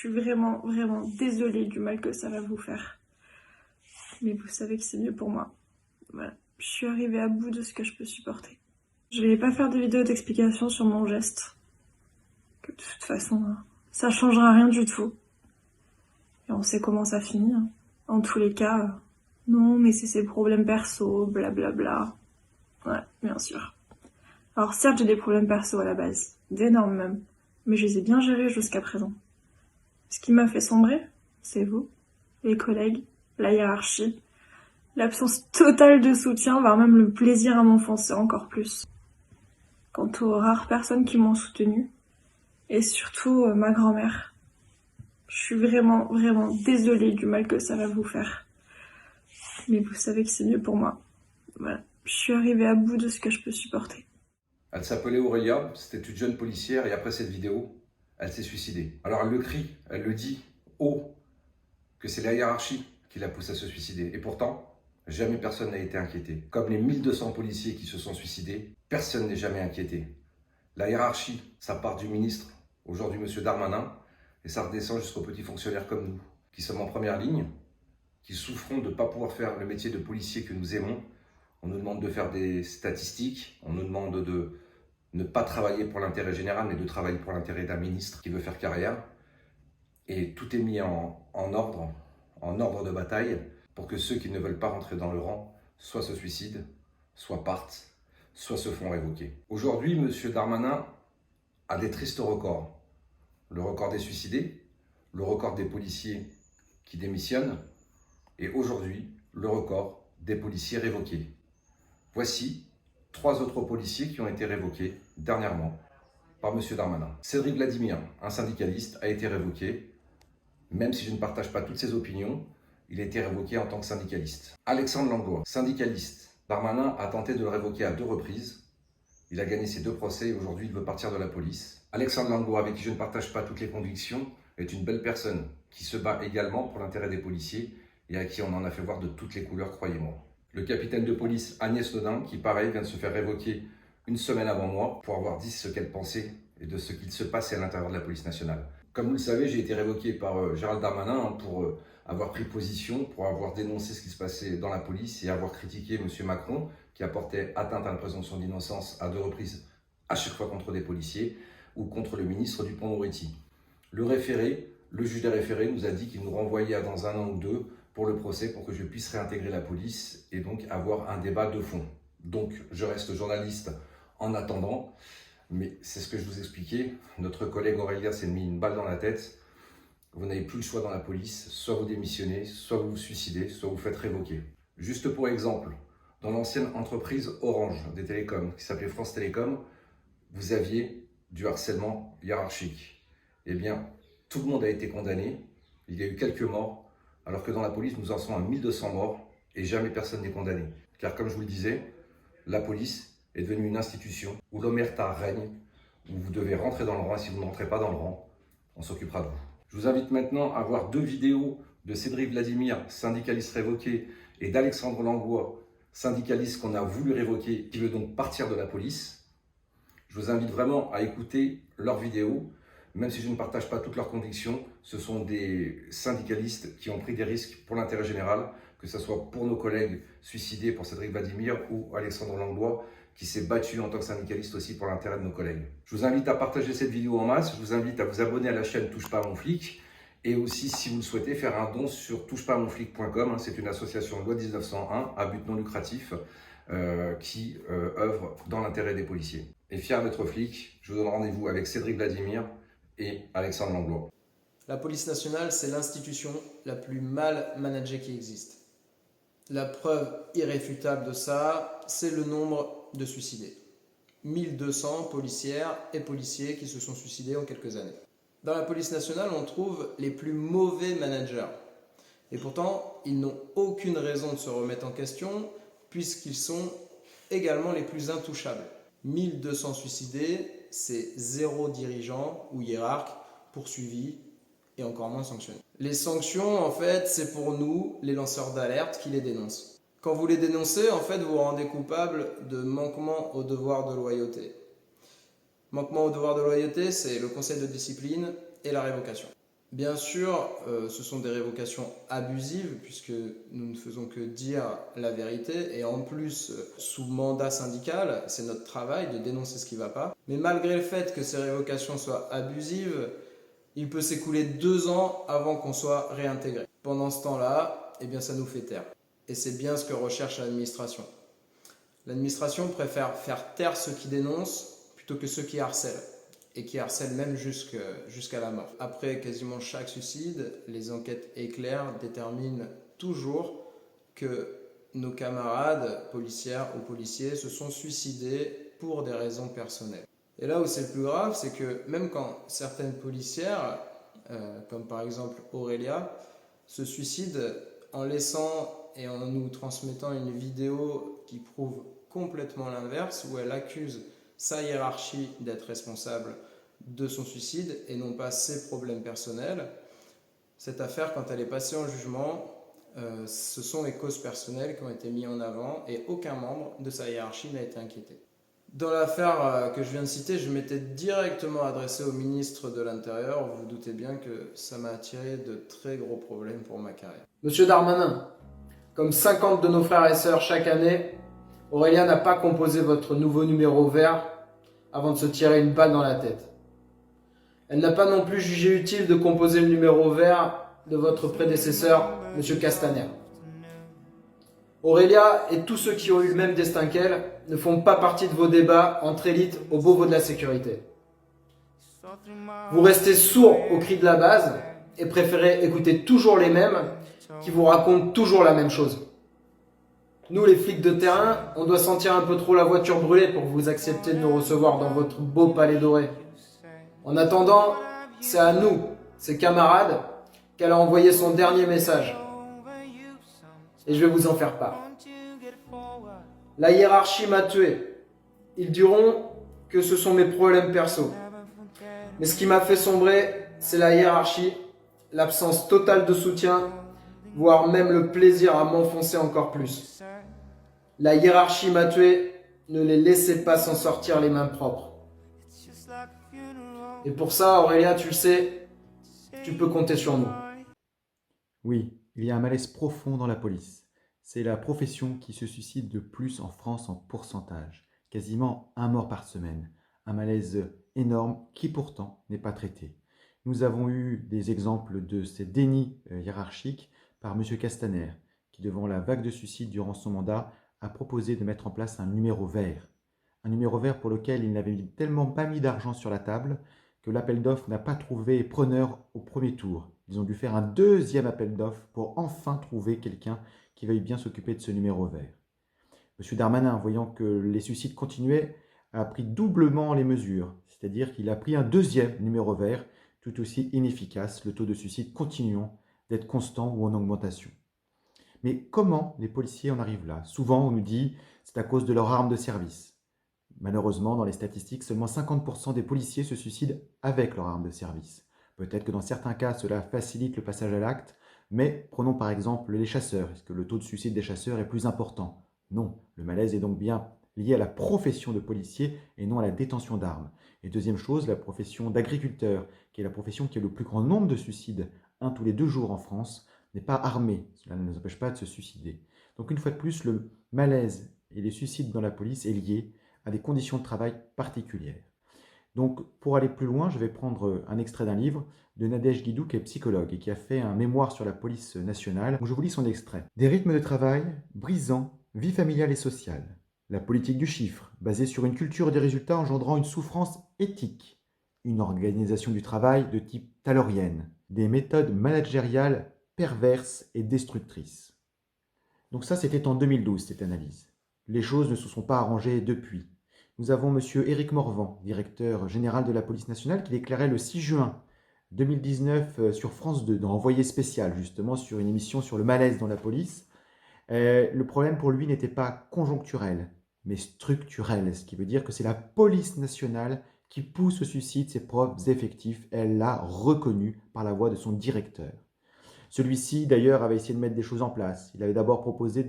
Je suis vraiment, vraiment désolée du mal que ça va vous faire. Mais vous savez que c'est mieux pour moi. Voilà. Je suis arrivée à bout de ce que je peux supporter. Je vais pas faire de vidéo d'explication sur mon geste. Que de toute façon, ça changera rien du tout. Et on sait comment ça finit. En tous les cas, non, mais c'est ses problèmes perso, blablabla. Ouais, bien sûr. Alors certes, j'ai des problèmes perso à la base. D'énormes même. Mais je les ai bien gérés jusqu'à présent. Ce qui m'a fait sombrer, c'est vous, les collègues, la hiérarchie, l'absence totale de soutien, voire même le plaisir à m'enfoncer encore plus. Quant aux rares personnes qui m'ont soutenue, et surtout ma grand-mère. Je suis vraiment, vraiment désolée du mal que ça va vous faire. Mais vous savez que c'est mieux pour moi. Voilà. Je suis arrivée à bout de ce que je peux supporter. Elle s'appelait Aurélia, c'était une jeune policière et après cette vidéo, elle s'est suicidée. Alors elle le crie, elle le dit haut, que c'est la hiérarchie qui l'a poussée à se suicider. Et pourtant, jamais personne n'a été inquiété. Comme les 1200 policiers qui se sont suicidés, personne n'est jamais inquiété. La hiérarchie, ça part du ministre, aujourd'hui M. Darmanin, et ça redescend jusqu'aux petits fonctionnaires comme nous, qui sommes en première ligne, qui souffrons de ne pas pouvoir faire le métier de policier que nous aimons. On nous demande de faire des statistiques, on nous demande de ne pas travailler pour l'intérêt général, mais de travailler pour l'intérêt d'un ministre qui veut faire carrière. Et tout est mis en ordre de bataille, pour que ceux qui ne veulent pas rentrer dans le rang, soit se suicident, soit partent, soit se font révoquer. Aujourd'hui, M. Darmanin a des tristes records. Le record des suicidés, le record des policiers qui démissionnent, et aujourd'hui, le record des policiers révoqués. Voici 3 autres policiers qui ont été révoqués dernièrement par M. Darmanin. Cédric Vladimir, un syndicaliste, a été révoqué. Même si je ne partage pas toutes ses opinions, il a été révoqué en tant que syndicaliste. Alexandre Langlois, syndicaliste. Darmanin a tenté de le révoquer à 2 reprises. Il a gagné ses 2 procès et aujourd'hui il veut partir de la police. Alexandre Langlois, avec qui je ne partage pas toutes les convictions, est une belle personne qui se bat également pour l'intérêt des policiers et à qui on en a fait voir de toutes les couleurs, croyez-moi. Le capitaine de police Agnès Nodin, qui pareil vient de se faire révoquer une semaine avant moi pour avoir dit ce qu'elle pensait et de ce qu'il se passait à l'intérieur de la police nationale. Comme vous le savez, j'ai été révoqué par Gérald Darmanin pour avoir pris position, pour avoir dénoncé ce qui se passait dans la police et avoir critiqué M. Macron qui apportait atteinte à la présomption d'innocence à 2 reprises, à chaque fois contre des policiers ou contre le ministre Dupond-Moretti. Le référé, le juge des référés nous a dit qu'il nous renvoyait dans 1 an ou 2 pour le procès, pour que je puisse réintégrer la police et donc avoir un débat de fond. Donc je reste journaliste en attendant, mais c'est ce que je vous expliquais. Notre collègue Aurélia s'est mis une balle dans la tête. Vous n'avez plus le choix dans la police, soit vous démissionnez, soit vous vous suicidez, soit vous faites révoquer. Juste pour exemple, dans l'ancienne entreprise Orange des télécoms, qui s'appelait France Télécom, vous aviez du harcèlement hiérarchique. Eh bien, tout le monde a été condamné, il y a eu quelques morts, alors que dans la police, nous en sommes à 1200 morts et jamais personne n'est condamné. Car comme je vous le disais, la police est devenue une institution où l'omerta règne, où vous devez rentrer dans le rang et si vous ne rentrez pas dans le rang, on s'occupera de vous. Je vous invite maintenant à voir 2 vidéos de Cédric Vladimir, syndicaliste révoqué, et d'Alexandre Langlois, syndicaliste qu'on a voulu révoquer, qui veut donc partir de la police. Je vous invite vraiment à écouter leurs vidéos. Même si je ne partage pas toutes leurs convictions, ce sont des syndicalistes qui ont pris des risques pour l'intérêt général, que ce soit pour nos collègues suicidés, pour Cédric Vladimir ou Alexandre Langlois, qui s'est battu en tant que syndicaliste aussi pour l'intérêt de nos collègues. Je vous invite à partager cette vidéo en masse, je vous invite à vous abonner à la chaîne Touche pas à mon flic, et aussi, si vous le souhaitez, faire un don sur touchepasamonflic.com. C'est une association loi 1901 à but non lucratif qui œuvre dans l'intérêt des policiers. Et fier d'être flic, je vous donne rendez-vous avec Cédric Vladimir et Alexandre Langlois. La police nationale, c'est l'institution la plus mal managée qui existe. La preuve irréfutable de ça, c'est le nombre de suicidés. 1200 policières et policiers qui se sont suicidés en quelques années. Dans la police nationale, on trouve les plus mauvais managers. Et pourtant, ils n'ont aucune raison de se remettre en question puisqu'ils sont également les plus intouchables. 1200 suicidés, c'est 0 dirigeant ou hiérarque poursuivi et encore moins sanctionné. Les sanctions, en fait, c'est pour nous, les lanceurs d'alerte, qui les dénoncent. Quand vous les dénoncez, en fait, vous vous rendez coupable de manquement au devoir de loyauté. Manquement au devoir de loyauté, c'est le conseil de discipline et la révocation. Bien sûr, ce sont des révocations abusives puisque nous ne faisons que dire la vérité et en plus, sous mandat syndical, c'est notre travail de dénoncer ce qui ne va pas. Mais malgré le fait que ces révocations soient abusives, il peut s'écouler 2 ans avant qu'on soit réintégré. Pendant ce temps-là, eh bien, ça nous fait taire. Et c'est bien ce que recherche l'administration. L'administration préfère faire taire ceux qui dénoncent plutôt que ceux qui harcèlent. Et qui harcèlent même jusqu'à la mort. Après quasiment chaque suicide, les enquêtes éclairs déterminent toujours que nos camarades policières ou policiers se sont suicidés pour des raisons personnelles. Et là où c'est le plus grave, c'est que même quand certaines policières, comme par exemple Aurélia, se suicident en laissant et en nous transmettant une vidéo qui prouve complètement l'inverse, où elle accuse sa hiérarchie d'être responsable de son suicide et non pas ses problèmes personnels. Cette affaire, quand elle est passée en jugement, ce sont les causes personnelles qui ont été mises en avant et aucun membre de sa hiérarchie n'a été inquiété. Dans l'affaire que je viens de citer, je m'étais directement adressé au ministre de l'Intérieur. Vous vous doutez bien que ça m'a attiré de très gros problèmes pour ma carrière. Monsieur Darmanin, comme 50 de nos frères et sœurs chaque année, Aurélia n'a pas composé votre nouveau numéro vert avant de se tirer une balle dans la tête. Elle n'a pas non plus jugé utile de composer le numéro vert de votre prédécesseur, Monsieur Castaner. Aurélia et tous ceux qui ont eu le même destin qu'elle ne font pas partie de vos débats entre élites au Beauvau de la sécurité. Vous restez sourds aux cris de la base et préférez écouter toujours les mêmes qui vous racontent toujours la même chose. Nous, les flics de terrain, on doit sentir un peu trop la voiture brûlée pour que vous acceptiez de nous recevoir dans votre beau palais doré. En attendant, c'est à nous, ses camarades, qu'elle a envoyé son dernier message. Et je vais vous en faire part. La hiérarchie m'a tué. Ils diront que ce sont mes problèmes perso. Mais ce qui m'a fait sombrer, c'est la hiérarchie, l'absence totale de soutien, voire même le plaisir à m'enfoncer encore plus. La hiérarchie m'a tué, ne les laissez pas s'en sortir les mains propres. Et pour ça, Aurélia, tu le sais, tu peux compter sur nous. Oui, il y a un malaise profond dans la police. C'est la profession qui se suicide de plus en France en pourcentage. Quasiment un mort par semaine. Un malaise énorme qui pourtant n'est pas traité. Nous avons eu des exemples de ces dénis hiérarchiques par M. Castaner, qui devant la vague de suicides durant son mandat a proposé de mettre en place un numéro vert. Un numéro vert pour lequel il n'avait tellement pas mis d'argent sur la table que l'appel d'offres n'a pas trouvé preneur au premier tour. Ils ont dû faire un deuxième appel d'offres pour enfin trouver quelqu'un qui veuille bien s'occuper de ce numéro vert. M. Darmanin, voyant que les suicides continuaient, a pris doublement les mesures, c'est-à-dire qu'il a pris un deuxième numéro vert, tout aussi inefficace, le taux de suicide continuant d'être constant ou en augmentation. Mais comment les policiers en arrivent là? Souvent, on nous dit c'est à cause de leur arme de service. Malheureusement, dans les statistiques, seulement 50% des policiers se suicident avec leur arme de service. Peut-être que dans certains cas, cela facilite le passage à l'acte, mais prenons par exemple les chasseurs. Est-ce que le taux de suicide des chasseurs est plus important? Non, le malaise est donc bien lié à la profession de policier et non à la détention d'armes. Et deuxième chose, la profession d'agriculteur, qui est la profession qui a le plus grand nombre de suicides, un tous les 2 jours en France, n'est pas armée. Cela ne nous empêche pas de se suicider. Donc une fois de plus, le malaise et les suicides dans la police est lié à des conditions de travail particulières. Donc pour aller plus loin, je vais prendre un extrait d'un livre de Nadège Guidou, qui est psychologue et qui a fait un mémoire sur la police nationale. Donc je vous lis son extrait. Des rythmes de travail brisants, vie familiale et sociale. La politique du chiffre, basée sur une culture des résultats engendrant une souffrance éthique. Une organisation du travail de type taylorienne. Des méthodes managériales perverses et destructrices. Donc ça, c'était en 2012, cette analyse. Les choses ne se sont pas arrangées depuis. Nous avons M. Éric Morvan, directeur général de la police nationale, qui déclarait le 6 juin 2019 sur France 2, dans Envoyé spécial, justement, sur une émission sur le malaise dans la police. Le problème pour lui n'était pas conjoncturel, mais structurel, ce qui veut dire que c'est la police nationale qui pousse au suicide ses propres effectifs. Elle l'a reconnu par la voix de son directeur. Celui-ci, d'ailleurs, avait essayé de mettre des choses en place. Il avait d'abord proposé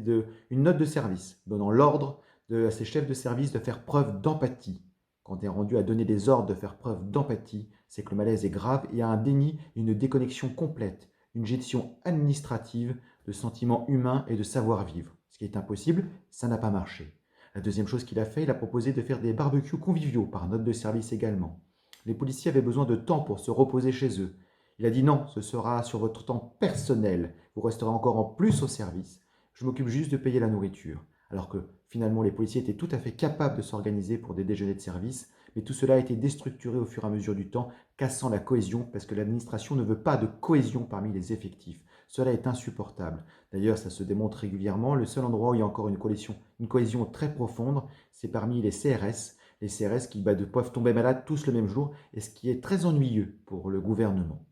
une note de service, donnant l'ordre à ses chefs de service de faire preuve d'empathie quand on est rendu à donner des ordres de faire preuve d'empathie, c'est que le malaise est grave et il y a un déni, une déconnexion complète, une gestion administrative de sentiments humains et de savoir-vivre. Ce qui est impossible, ça n'a pas marché. La deuxième chose qu'il a fait, il a proposé de faire des barbecues conviviaux par note de service également. Les policiers avaient besoin de temps pour se reposer chez eux. Il a dit non, ce sera sur votre temps personnel. Vous resterez encore en plus au service. Je m'occupe juste de payer la nourriture. Alors que finalement, les policiers étaient tout à fait capables de s'organiser pour des déjeuners de service, mais tout cela a été déstructuré au fur et à mesure du temps, cassant la cohésion parce que l'administration ne veut pas de cohésion parmi les effectifs. Cela est insupportable. D'ailleurs, ça se démontre régulièrement. Le seul endroit où il y a encore une cohésion très profonde, c'est parmi les CRS. Les CRS qui peuvent tomber malades tous le même jour, et ce qui est très ennuyeux pour le gouvernement.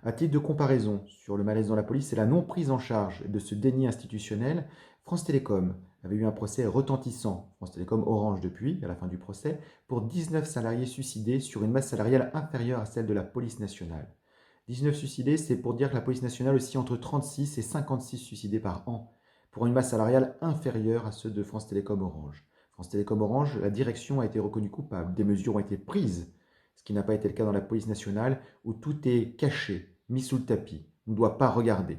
À titre de comparaison sur le malaise dans la police et la non prise en charge de ce déni institutionnel, France Télécom avait eu un procès retentissant, France Télécom Orange depuis, à la fin du procès, pour 19 salariés suicidés sur une masse salariale inférieure à celle de la police nationale. 19 suicidés, c'est pour dire que la police nationale aussi entre 36 et 56 suicidés par an, pour une masse salariale inférieure à ceux de France Télécom Orange. France Télécom Orange, la direction a été reconnue coupable, des mesures ont été prises, ce qui n'a pas été le cas dans la police nationale, où tout est caché, mis sous le tapis, on ne doit pas regarder.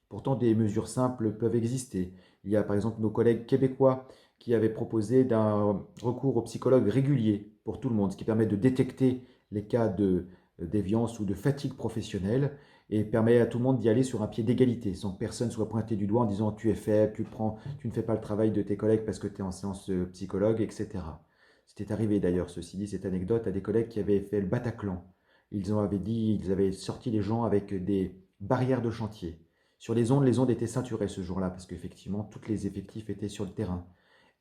Pourtant, des mesures simples peuvent exister. Il y a par exemple nos collègues québécois qui avaient proposé d'un recours aux psychologues régulier pour tout le monde, ce qui permet de détecter les cas de déviance ou de fatigue professionnelle et permet à tout le monde d'y aller sur un pied d'égalité, sans que personne soit pointé du doigt en disant tu es faible, tu ne fais pas le travail de tes collègues parce que tu es en séance psychologue, etc. C'était arrivé d'ailleurs, ceci dit, cette anecdote, à des collègues qui avaient fait le Bataclan. Ils avaient sorti les gens avec des barrières de chantier. Sur les ondes étaient ceinturées ce jour-là, parce qu'effectivement, tous les effectifs étaient sur le terrain.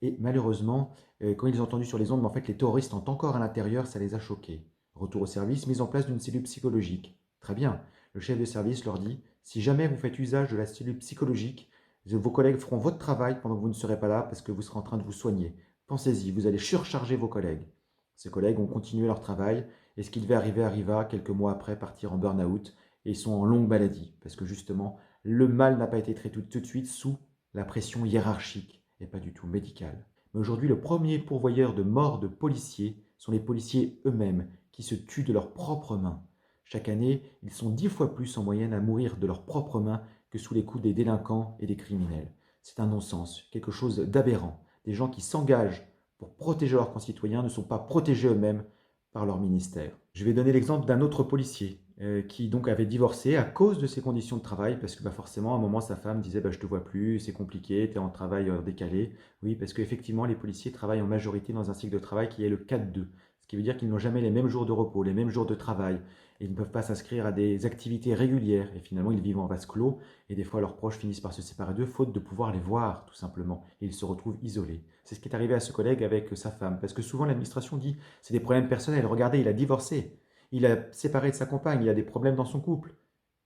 Et malheureusement, quand ils ont entendu sur les ondes, mais en fait, les terroristes sont encore à l'intérieur, ça les a choqués. Retour au service, mise en place d'une cellule psychologique. Très bien. Le chef de service leur dit, si jamais vous faites usage de la cellule psychologique, vos collègues feront votre travail pendant que vous ne serez pas là, parce que vous serez en train de vous soigner. Pensez-y, vous allez surcharger vos collègues. Ces collègues ont continué leur travail, et ce qui devait arriver arriva, quelques mois après, partir en burn-out, et ils sont en longue maladie, parce que justement, le mal n'a pas été traité tout de suite sous la pression hiérarchique, et pas du tout médicale. Mais aujourd'hui, le premier pourvoyeur de morts de policiers sont les policiers eux-mêmes, qui se tuent de leurs propres mains. Chaque année, ils sont 10 fois plus en moyenne à mourir de leurs propres mains que sous les coups des délinquants et des criminels. C'est un non-sens, quelque chose d'aberrant. Des gens qui s'engagent pour protéger leurs concitoyens ne sont pas protégés eux-mêmes par leur ministère. Je vais donner l'exemple d'un autre policier qui donc avait divorcé à cause de ses conditions de travail, parce que forcément à un moment sa femme disait je te vois plus, c'est compliqué, tu es en travail décalé. Oui, parce qu'effectivement les policiers travaillent en majorité dans un cycle de travail qui est le 4-2, ce qui veut dire qu'ils n'ont jamais les mêmes jours de repos, les mêmes jours de travail, et ils ne peuvent pas s'inscrire à des activités régulières, et finalement ils vivent en vase clos, et des fois leurs proches finissent par se séparer d'eux, faute de pouvoir les voir tout simplement, et ils se retrouvent isolés. C'est ce qui est arrivé à ce collègue avec sa femme, parce que souvent l'administration dit c'est des problèmes personnels, regardez, il a divorcé, il a séparé de sa compagne, il a des problèmes dans son couple.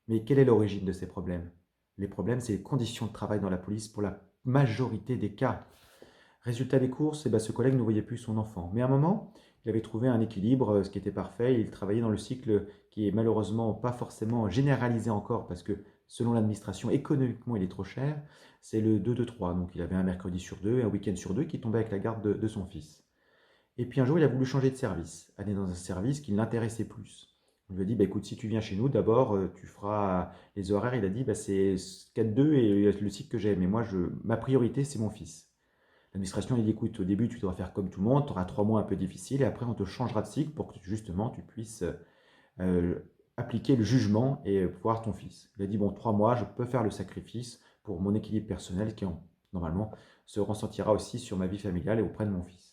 Mais quelle est l'origine de ces problèmes? Les problèmes, c'est les conditions de travail dans la police pour la majorité des cas. Résultat des courses, ce collègue ne voyait plus son enfant. Mais à un moment, il avait trouvé un équilibre, ce qui était parfait. Il travaillait dans le cycle qui est malheureusement pas forcément généralisé encore, parce que selon l'administration, économiquement, il est trop cher. C'est le 2-2-3. Donc il avait un mercredi sur deux, un week-end sur deux, qui tombait avec la garde de son fils. Et puis un jour, il a voulu changer de service, aller dans un service qui l'intéressait plus. On lui a dit, écoute, si tu viens chez nous, d'abord, tu feras les horaires. Il a dit, c'est 4-2 et le cycle que j'ai. Mais moi, ma priorité, c'est mon fils. L'administration lui dit, écoute, au début, tu dois faire comme tout le monde, tu auras 3 mois un peu difficiles, et après, on te changera de cycle pour que justement, tu puisses appliquer le jugement et voir ton fils. Il a dit, 3 mois, je peux faire le sacrifice pour mon équilibre personnel qui, normalement, se ressentira aussi sur ma vie familiale et auprès de mon fils.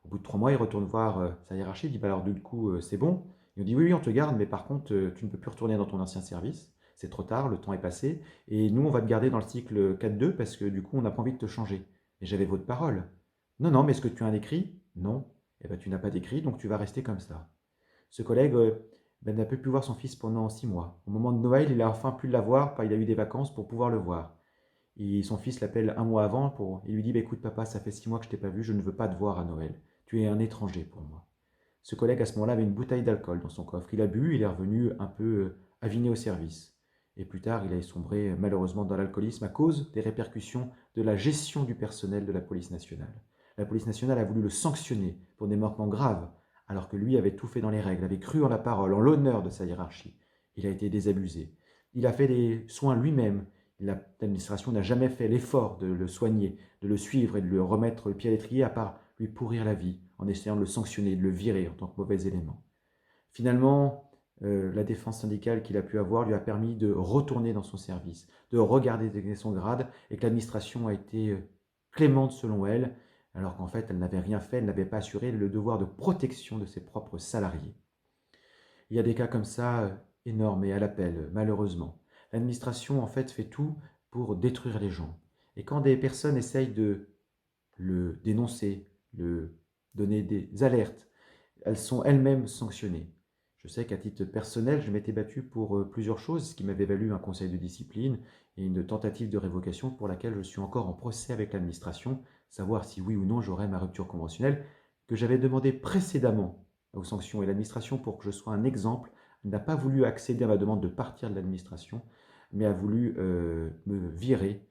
Au bout de 3 mois, il retourne voir sa hiérarchie, il dit, alors du coup, c'est bon. Il dit, oui, on te garde, mais par contre, tu ne peux plus retourner dans ton ancien service. C'est trop tard, le temps est passé. Et nous, on va te garder dans le cycle 4-2 parce que du coup, on n'a pas envie de te changer. Et j'avais votre parole. Non, mais est-ce que tu as un écrit? Non. Tu n'as pas d'écrit, donc tu vas rester comme ça. Ce collègue n'a pas pu voir son fils pendant 6 mois. Au moment de Noël, il a enfin pu l'avoir, il a eu des vacances pour pouvoir le voir. Et son fils l'appelle un mois avant, il lui dit, écoute papa, ça fait 6 mois que je t'ai pas vu, je ne veux pas te voir à Noël. Tu es un étranger pour moi. Ce collègue, à ce moment-là, avait une bouteille d'alcool dans son coffre. Il a bu, il est revenu un peu aviné au service. Et plus tard, il a sombré malheureusement dans l'alcoolisme à cause des répercussions de la gestion du personnel de la police nationale. La police nationale a voulu le sanctionner pour des manquements graves, alors que lui avait tout fait dans les règles, avait cru en la parole, en l'honneur de sa hiérarchie. Il a été désabusé. Il a fait des soins lui-même. L'administration n'a jamais fait l'effort de le soigner, de le suivre et de le remettre le pied à l'étrier, à part lui pourrir la vie, en essayant de le sanctionner, de le virer en tant que mauvais élément. Finalement, la défense syndicale qu'il a pu avoir lui a permis de retourner dans son service, de regarder son grade, et que l'administration a été clémente selon elle, alors qu'en fait elle n'avait rien fait, elle n'avait pas assuré le devoir de protection de ses propres salariés. Il y a des cas comme ça énormes et à l'appel, malheureusement. L'administration en fait fait tout pour détruire les gens. Et quand des personnes essayent de le dénoncer, le donner des alertes, elles sont elles-mêmes sanctionnées. Je sais qu'à titre personnel, je m'étais battu pour plusieurs choses, ce qui m'avait valu un conseil de discipline et une tentative de révocation pour laquelle je suis encore en procès avec l'administration, savoir si oui ou non j'aurais ma rupture conventionnelle, que j'avais demandé précédemment aux sanctions. Et l'administration, pour que je sois un exemple, n'a pas voulu accéder à ma demande de partir de l'administration, mais a voulu me virer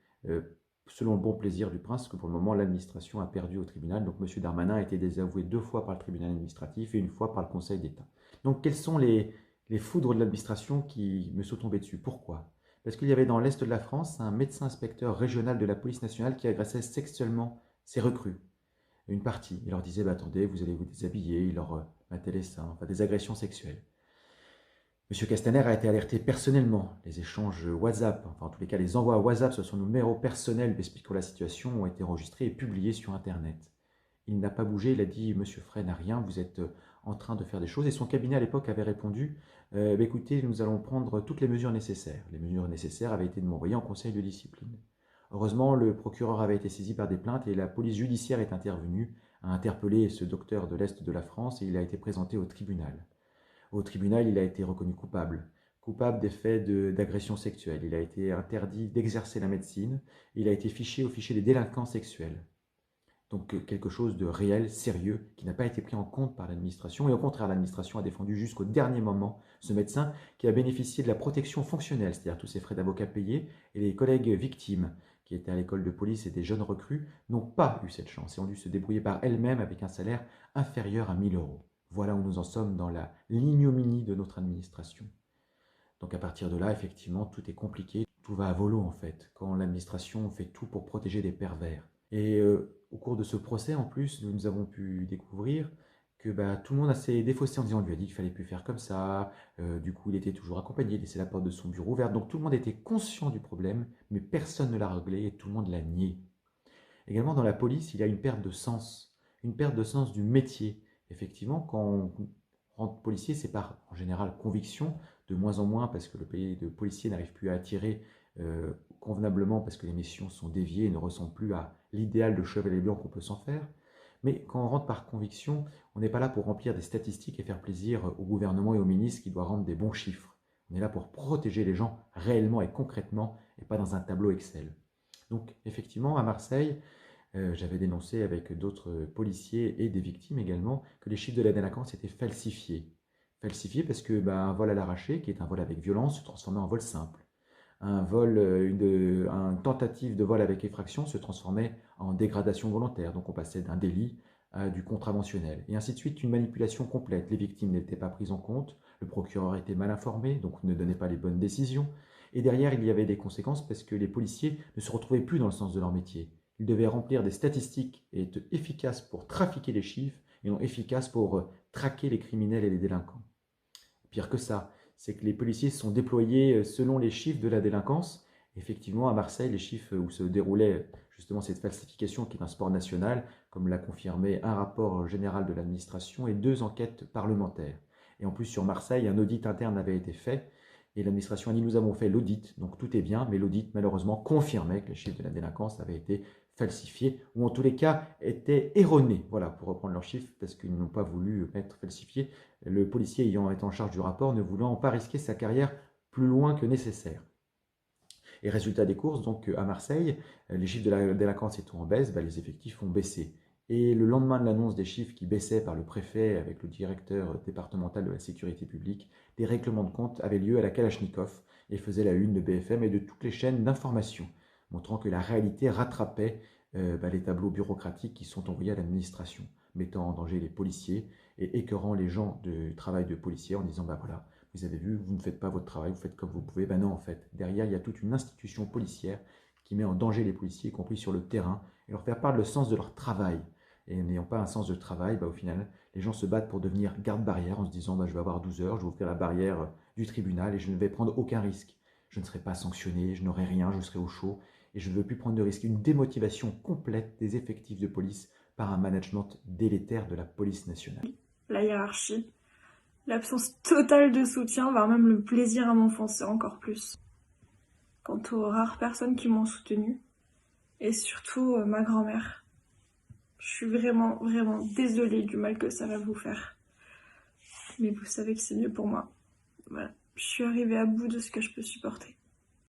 selon le bon plaisir du prince, que pour le moment l'administration a perdu au tribunal. Donc M. Darmanin a été désavoué 2 fois par le tribunal administratif et 1 fois par le Conseil d'État. Donc quelles sont les foudres de l'administration qui me sont tombées dessus? Pourquoi? Parce qu'il y avait dans l'Est de la France un médecin inspecteur régional de la police nationale qui agressait sexuellement ses recrues. Une partie. Il leur disait, attendez, vous allez vous déshabiller, il leur battait les seins, enfin des agressions sexuelles. M. Castaner a été alerté personnellement. Les échanges WhatsApp, enfin en tous les cas les envois WhatsApp sur son numéro personnel expliquant la situation ont été enregistrés et publiés sur Internet. Il n'a pas bougé, il a dit « Monsieur Frey n'a rien, vous êtes en train de faire des choses ». Et son cabinet à l'époque avait répondu « Écoutez, nous allons prendre toutes les mesures nécessaires ». Les mesures nécessaires avaient été de m'envoyer en conseil de discipline. Heureusement, le procureur avait été saisi par des plaintes et la police judiciaire est intervenue, a interpellé ce docteur de l'Est de la France et il a été présenté au tribunal. Au tribunal, il a été reconnu coupable des faits d'agression sexuelle. Il a été interdit d'exercer la médecine. Il a été fiché au fichier des délinquants sexuels. Donc quelque chose de réel, sérieux, qui n'a pas été pris en compte par l'administration. Et au contraire, l'administration a défendu jusqu'au dernier moment ce médecin qui a bénéficié de la protection fonctionnelle, c'est-à-dire tous ses frais d'avocat payés. Et les collègues victimes qui étaient à l'école de police et des jeunes recrues n'ont pas eu cette chance et ont dû se débrouiller par elles-mêmes avec un salaire inférieur à 1 000 €. Voilà où nous en sommes dans l'ignominie de notre administration. Donc à partir de là, effectivement, tout est compliqué. Tout va à volo en fait, quand l'administration fait tout pour protéger des pervers. Et au cours de ce procès, en plus, nous avons pu découvrir que tout le monde s'est défaussé en disant, on lui a dit qu'il fallait plus faire comme ça, du coup il était toujours accompagné, il laissait la porte de son bureau ouverte, donc tout le monde était conscient du problème, mais personne ne l'a réglé et tout le monde l'a nié. Également dans la police, il y a une perte de sens du métier. Effectivement, quand on rentre policier, c'est par, en général, conviction, de moins en moins parce que le pays de policier n'arrive plus à attirer convenablement parce que les missions sont déviées et ne ressemblent plus à l'idéal de chevalier blanc qu'on peut s'en faire. Mais quand on rentre par conviction, on n'est pas là pour remplir des statistiques et faire plaisir au gouvernement et au ministre qui doit rendre des bons chiffres. On est là pour protéger les gens réellement et concrètement et pas dans un tableau Excel. Donc effectivement, à Marseille, j'avais dénoncé avec d'autres policiers et des victimes également que les chiffres de la délinquance étaient falsifiés. Falsifiés parce que un vol à l'arraché, qui est un vol avec violence, se transformait en vol simple. Une tentative de vol avec effraction se transformait en dégradation volontaire. Donc on passait d'un délit à du contraventionnel. Et ainsi de suite, une manipulation complète. Les victimes n'étaient pas prises en compte, le procureur était mal informé, donc ne donnait pas les bonnes décisions. Et derrière, il y avait des conséquences parce que les policiers ne se retrouvaient plus dans le sens de leur métier. Ils devaient remplir des statistiques et être efficaces pour trafiquer les chiffres et non efficaces pour traquer les criminels et les délinquants. Pire que ça, c'est que les policiers sont déployés selon les chiffres de la délinquance. Effectivement, à Marseille, les chiffres où se déroulait justement cette falsification qui est un sport national, comme l'a confirmé un rapport général de l'administration et 2 enquêtes parlementaires. Et en plus, sur Marseille, un audit interne avait été fait et l'administration a dit « nous avons fait l'audit, donc tout est bien », mais l'audit malheureusement confirmait que les chiffres de la délinquance avaient été falsifiés, ou en tous les cas étaient erronés, voilà, pour reprendre leurs chiffres, parce qu'ils n'ont pas voulu être falsifiés, le policier ayant été en charge du rapport ne voulant pas risquer sa carrière plus loin que nécessaire. Et résultat des courses, donc à Marseille, les chiffres de la délinquance étant en baisse, les effectifs ont baissé. Et le lendemain de l'annonce des chiffres qui baissaient par le préfet avec le directeur départemental de la sécurité publique, des règlements de compte avaient lieu à la Kalachnikov et faisaient la une de BFM et de toutes les chaînes d'information, montrant que la réalité rattrapait les tableaux bureaucratiques qui sont envoyés à l'administration. mettant en danger les policiers et écœurant les gens du travail de policier en disant bah voilà, vous avez vu, vous ne faites pas votre travail, vous faites comme vous pouvez. Ben non, en fait, derrière, il y a toute une institution policière qui met en danger les policiers, y compris sur le terrain, et leur faire perdre le sens de leur travail. Et n'ayant pas un sens de travail, bah, au final, les gens se battent pour devenir garde-barrière en se disant bah, je vais avoir 12 heures, je vais ouvrir la barrière du tribunal et je ne vais prendre aucun risque. Je ne serai pas sanctionné, je n'aurai rien, je serai au chaud et je ne veux plus prendre de risques. Une démotivation complète des effectifs de police par un management délétère de la police nationale. La hiérarchie, l'absence totale de soutien, voire même le plaisir à m'enfoncer encore plus. Quant aux rares personnes qui m'ont soutenue, et surtout ma grand-mère. Je suis vraiment, vraiment désolée du mal que ça va vous faire. Mais vous savez que c'est mieux pour moi. Voilà, je suis arrivée à bout de ce que je peux supporter.